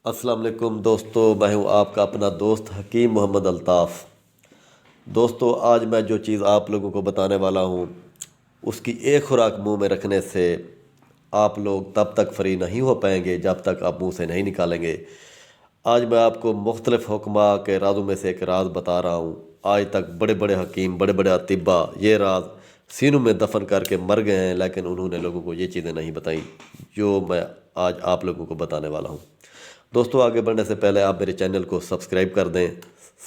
السلام علیکم دوستو، میں ہوں آپ کا اپنا دوست حکیم محمد الطاف۔ دوستو، آج میں جو چیز آپ لوگوں کو بتانے والا ہوں اس کی ایک خوراک منہ میں رکھنے سے آپ لوگ تب تک فری نہیں ہو پائیں گے جب تک آپ منہ سے نہیں نکالیں گے۔ آج میں آپ کو مختلف حکمہ کے رازوں میں سے ایک راز بتا رہا ہوں۔ آج تک بڑے بڑے حکیم، بڑے بڑے اطباء یہ راز سینوں میں دفن کر کے مر گئے ہیں، لیکن انہوں نے لوگوں کو یہ چیزیں نہیں بتائیں جو میں آج آپ لوگوں کو بتانے والا ہوں۔ دوستو، آگے بڑھنے سے پہلے آپ میرے چینل کو سبسکرائب کر دیں،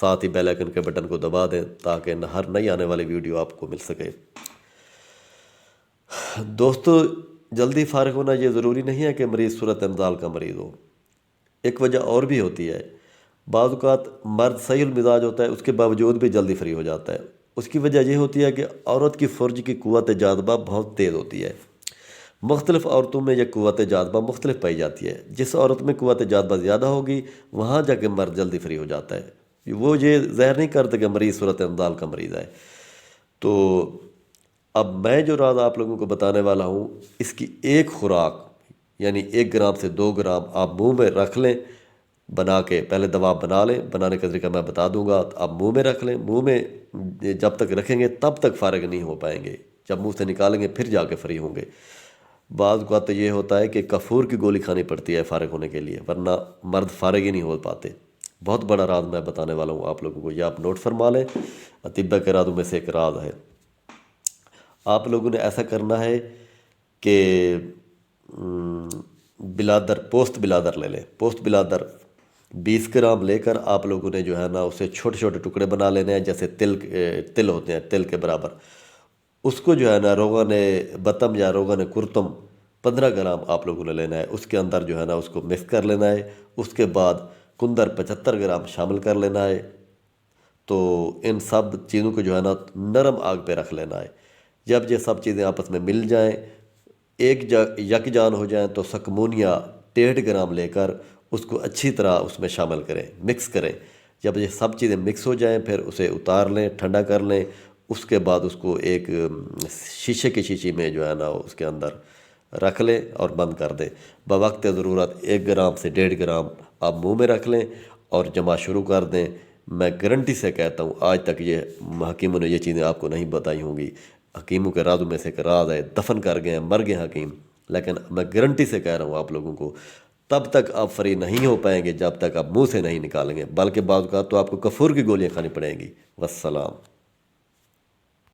ساتھ ہی بیل آئیکن کے بٹن کو دبا دیں تاکہ ہر نئی آنے والی ویڈیو آپ کو مل سکے۔ دوستو، جلدی فارغ ہونا یہ ضروری نہیں ہے کہ مریض صورت انزال کا مریض ہو۔ ایک وجہ اور بھی ہوتی ہے۔ بعض اوقات مرد صحیح المزاج ہوتا ہے، اس کے باوجود بھی جلدی فری ہو جاتا ہے۔ اس کی وجہ یہ ہوتی ہے کہ عورت کی فرج کی قوت جاذبہ بہت تیز ہوتی ہے۔ مختلف عورتوں میں یہ قوت جاذبہ مختلف پائی جاتی ہے۔ جس عورت میں قوت جاذبہ زیادہ ہوگی وہاں جا کے مرد جلدی فری ہو جاتا ہے۔ وہ یہ ظاہر نہیں کرتے کہ مریض صورت انزال کا مریض ہے۔ تو اب میں جو راز آپ لوگوں کو بتانے والا ہوں، اس کی ایک خوراک یعنی 1 گرام سے 2 گرام آپ منہ میں رکھ لیں بنا کے۔ پہلے دوا بنا لیں، بنانے کا طریقہ میں بتا دوں گا۔ آپ منہ میں رکھ لیں، منہ میں جب تک رکھیں گے تب تک فارغ نہیں ہو پائیں گے۔ جب منہ سے نکالیں گے پھر جا کے فری ہوں گے۔ بعض اوقات تو یہ ہوتا ہے کہ کفور کی گولی کھانی پڑتی ہے فارغ ہونے کے لیے، ورنہ مرد فارغ ہی نہیں ہو پاتے۔ بہت بڑا راز میں بتانے والا ہوں آپ لوگوں کو، یہ آپ نوٹ فرما لیں۔ اطباء کے رازوں میں سے ایک راز ہے۔ آپ لوگوں نے ایسا کرنا ہے کہ بلادر، پوست بلادر لے لیں۔ پوست بلادر 20 گرام لے کر آپ لوگوں نے جو ہے نا اسے چھوٹے چھوٹے ٹکڑے بنا لینے ہیں، جیسے تل ہوتے ہیں، تل کے برابر۔ اس کو جو ہے نا روغن بتم یا روغن کرتم 15 گرام آپ لوگوں نے لینا ہے۔ اس کے اندر جو ہے نا اس کو مکس کر لینا ہے۔ اس کے بعد کندر 75 گرام شامل کر لینا ہے۔ تو ان سب چیزوں کو جو ہے نا نرم آگ پہ رکھ لینا ہے۔ جب یہ سب چیزیں آپس میں مل جائیں، یکجان ہو جائیں، تو سکمونیا 1.5 گرام لے کر اس کو اچھی طرح اس میں شامل کریں، مکس کریں۔ جب یہ سب چیزیں مکس ہو جائیں پھر اسے اتار لیں، ٹھنڈا کر لیں۔ اس کے بعد اس کو ایک شیشے کی شیشی میں جو ہے نا اس کے اندر رکھ لیں اور بند کر دیں۔ بوقت ضرورت 1 گرام سے 1.5 گرام آپ منہ میں رکھ لیں اور جمع شروع کر دیں۔ میں گارنٹی سے کہتا ہوں آج تک یہ حکیموں نے یہ چیزیں آپ کو نہیں بتائی ہوں گی۔ حکیموں کے رازوں میں سے ایک راز ہے، دفن کر گئے ہیں، مر گئے حکیم، لیکن میں گارنٹی سے کہہ رہا ہوں آپ لوگوں کو تب تک آپ فری نہیں ہو پائیں گے جب تک آپ منہ سے نہیں نکالیں گے، بلکہ بعض اوقات تو آپ کو کفور کی گولیاں کھانی پڑیں گی۔ والسلام۔